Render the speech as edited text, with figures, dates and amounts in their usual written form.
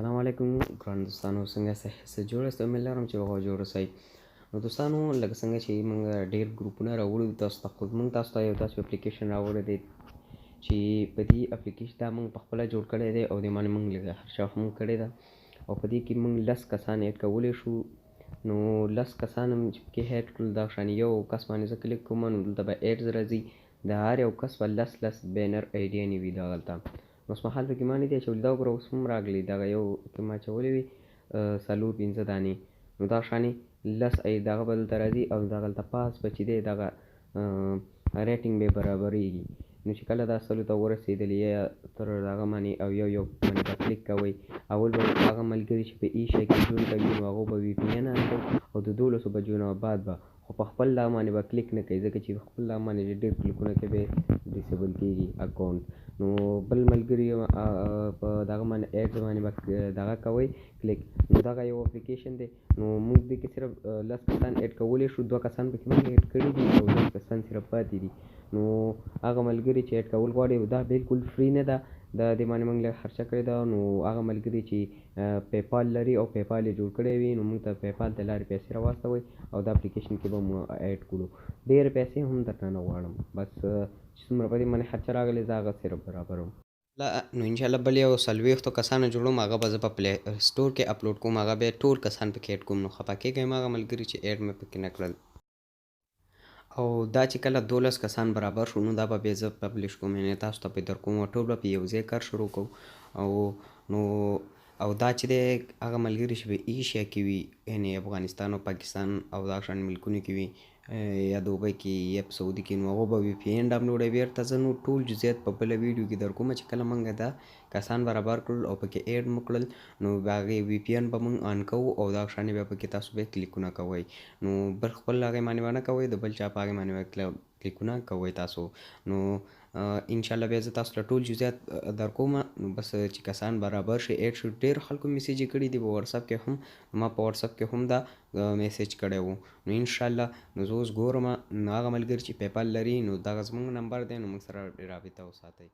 السلام علیکم ګران دوستانو، څنګه څه جوړ یاست؟ امید لرم چې هغه جوړ اوسئ. نو دوستانو لکه څنګه چې موږ ډېر ګروپونه راوړي تاسو ته، خو موږ تاسو ته یو داسې اپلیکیشن راوړی دی چې په دې اپلیکیشن دا موږ پخپله جوړ کړی دی او دې باندې موږ لږه خرچه هم کړې ده او په دې کې موږ 10 کسان ایډ کولی شو. نو 10 کسان هم چې پکې ایډ کړل، دا شان یو کس باندې زه کلیک کوم نو دلته به ایډز راځي. د هر یو کس به 10 بینر ایډیانې وي دغلته. نو اوس مهال پکې ما نه دي اچولي، دا وګوره اوس هم راغلي، دغه یو کې ما اچولې وي 4-5 دانې. نو دا شانې 10 دغه به دلته راځي او دغلته پاس به چې دی دغه ریټینګ به یې برابریږي. نو چې کله دا 100 ته ورسېدلې یا تر هغه باندې او یو باندې به کلیک کوئ، اول به هغه ملګري چې په ای شی کې ژوند کوي نو هغو به وي پي این آن کړئ او د 12 بجو نه بعد به خو په خپل دا باندې به کلیک نه کوئ، ځکه چې په خپل دا باندې ډېر کلیکونه کې به ډسیبل کېږي اکاونټ. نو بل ملګري په دغه باندې ایډز باندې به دغه کوئ کلیک. نو دغه یو اپلیکیشن دی. نو موږ دې کې صرف 10 کسان ایډ کولی شو، 2 کسان پکې موږ ایډ کړي دي او 10 کسان صرف پاتې دي. نو هغه ملګري چې ایډ کول غواړي دا بالکل فری نه ده، د دې باندې موږ لږ خرچه کړې ده. نو هغه ملګري چې پیپال لري او پیپال یې جوړ کړی وي نو موږ ته پیپال ته لارې پیسې راواستوئ او دا اپلیکیشن کې به مو ایډ کړو. ډېرې پیسې هم درته نه غواړم، بس چې څومره په دې باندې خرچه راغلې زه هغه صرف برابروم. نو انشاءالله بل یو 40 کسانو جوړوم، هغه به زه په پلی سټور کې اپلوډ کوم، هغه به ټول کسان پکې ایډ کوم. نو خفه کېږئ مه هغه ملګري چې ایډ مې پکې نه کړل. او دا چې کله 12 کسان برابر شو نو دا به بیا زه پبلش کوم، یعنې تاسو ته به درکوم او ټول به په یو ځای کار شروع کوو. او دا چې دی هغه ملګري چې په ایشیا کې وي، یعنې افغانستان او پاکستان او دا شان ملکونو کې وي یا دوبۍ کې یا په سعودي کې، نو هغو به وي پي این ډاونلوډوي. بیرته زه نو ټول جزئیات په بله ویډیو کې در کوم چې کله موږ دا کسان برابر کړل او پکې ایډ مو کړل نو هغې وي پي این به موږ آن کوو او دا شانې بیا پکې تاسو بیا کلیکونه کوئ. نو بل خپل هغې باندې به نه کوئ، د بل چا په هغې باندې به کلیکونه کوئ تاسو. نو انشاءالله بیا زه تاسو ته ټول جزئیات در کوم. نو بس چې کسان برابر شي ایډ شي، ډېر خلکو میسیج یې کړي دي په واتساپ کې هم، ما په واتساپ کې هم دا میسیج کړی و. نو انشاءالله نو زه اوس ګورم هغه ملګري چې پیپال لري نو دغه زموږ نمبر دی، نو موږ سره رابطه وساتئ.